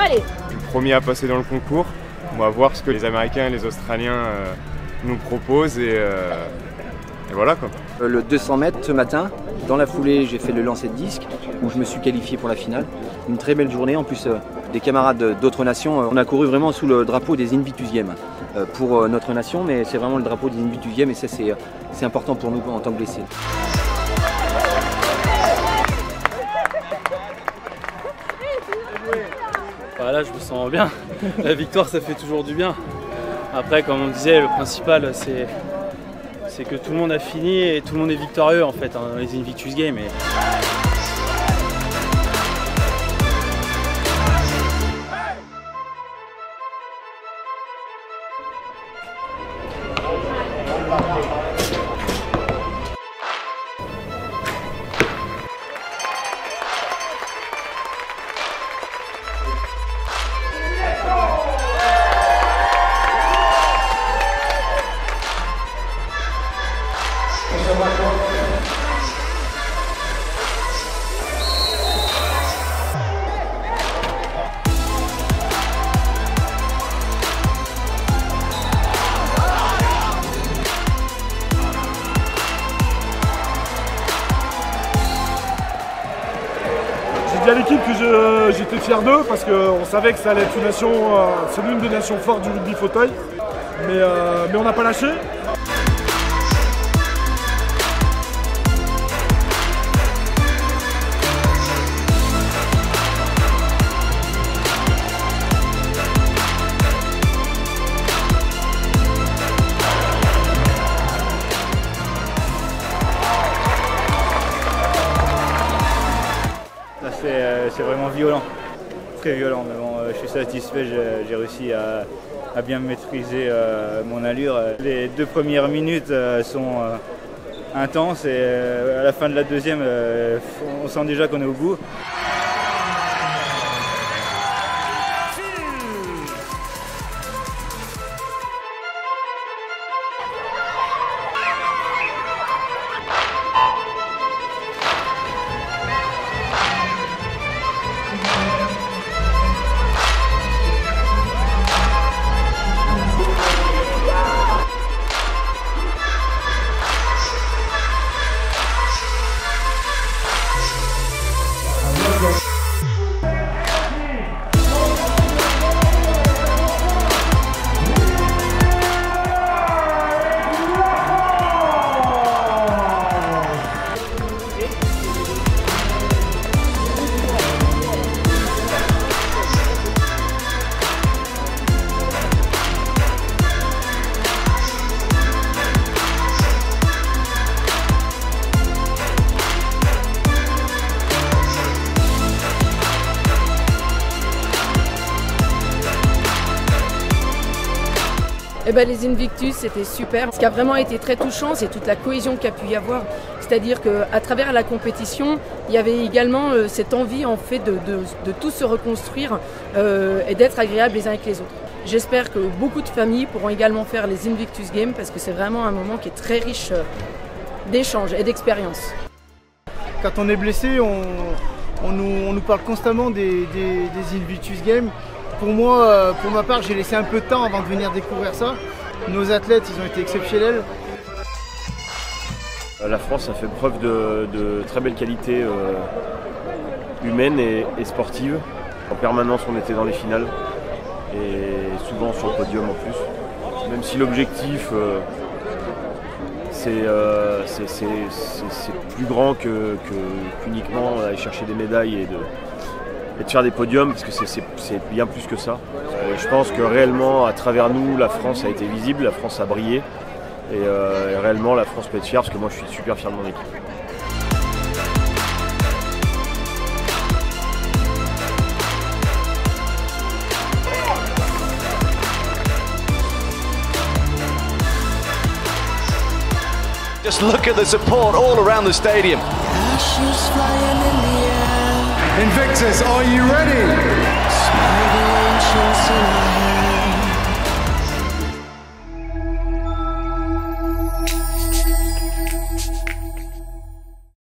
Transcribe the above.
Allez. Je suis le premier à passer dans le concours. On va voir ce que les Américains et les Australiens nous proposent et voilà quoi. Le 200 mètres ce matin, dans la foulée, j'ai fait le lancer de disque où je me suis qualifié pour la finale. Une très belle journée, en plus des camarades d'autres nations. On a couru vraiment sous le drapeau des Invictus Games pour notre nation, mais c'est vraiment le drapeau des Invictus Games et ça c'est important pour nous en tant que blessés. Là, je me sens bien. La victoire, ça fait toujours du bien. Après, comme on disait, le principal, c'est que tout le monde a fini et tout le monde est victorieux en fait dans les Invictus Games. J'ai dit à l'équipe que j'étais fier d'eux parce qu'on savait que ça allait être une nation, c'est l'une des nations fortes du rugby fauteuil, mais on n'a pas lâché. C'est vraiment violent, très violent, mais bon, je suis satisfait, j'ai réussi à bien maîtriser mon allure. Les 2 premières minutes sont intenses et à la fin de la deuxième, on sent déjà qu'on est au bout. Eh ben, les Invictus, c'était super. Ce qui a vraiment été très touchant, c'est toute la cohésion qu'il y a pu y avoir. C'est-à-dire qu'à travers la compétition, il y avait également cette envie en fait, de tous se reconstruire et d'être agréables les uns avec les autres. J'espère que beaucoup de familles pourront également faire les Invictus Games parce que c'est vraiment un moment qui est très riche d'échanges et d'expériences. Quand on est blessé, on nous parle constamment des Invictus Games. Pour moi, pour ma part, j'ai laissé un peu de temps avant de venir découvrir ça. Nos athlètes, ils ont été exceptionnels. La France a fait preuve de très belles qualités humaines et sportives. En permanence, on était dans les finales et souvent sur le podium en plus. Même si l'objectif c'est plus grand qu'uniquement aller chercher des médailles et de faire des podiums, parce que c'est bien plus que ça. Je pense que réellement, à travers nous, la France a été visible, la France a brillé. Et réellement, la France peut être fière, parce que moi, je suis super fier de mon équipe. Just look at the support all around the stadium. Invictus, are you ready?